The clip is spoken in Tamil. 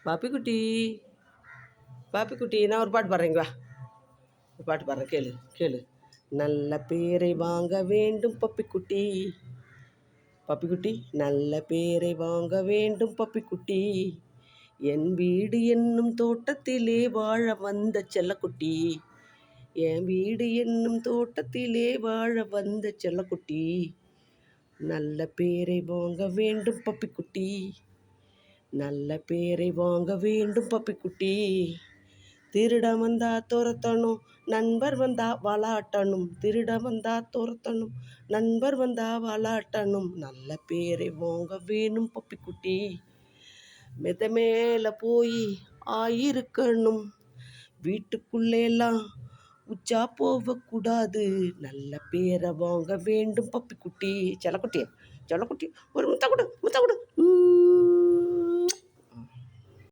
பாப்பிக்குட்டி பாப்பிக்குட்டி நான் ஒரு பாட்டு பாடுறேங்க வா. ஒரு பாட்டு பாடுறேன், கேளு கேளு. நல்ல பேரை வாங்க வேண்டும் பப்பிக்குட்டி, பப்பிக்குட்டி நல்ல பேரை வாங்க வேண்டும் பப்பிக்குட்டி. என் வீடு என்னும் தோட்டத்திலே வாழ வந்த செல்லக்குட்டி, என் வீடு என்னும் தோட்டத்திலே வாழ வந்த செல்லக்குட்டி. நல்ல பேரை வாங்க வேண்டும் பப்பிக்குட்டி, நல்ல பேரை வாங்க வேண்டும் பப்பிக்குட்டி. திருட வந்தா துரத்தணும், நண்பர் வந்தா வாலாட்டணும், திருட வந்தா துரத்தணும், நண்பர் வந்தா வாலாட்டணும். நல்ல பேரை வாங்க வேணும் பப்பிக்குட்டி. மெத மேலே போய் ஆயிருக்கணும், வீட்டுக்குள்ளேலாம் உச்சா போகக்கூடாது. நல்ல பேரை வாங்க வேண்டும் பப்பிக்குட்டி. செல்லக்குட்டி செல்லக்குட்டி ஒரு முத்த கொடு முத்த கொடு.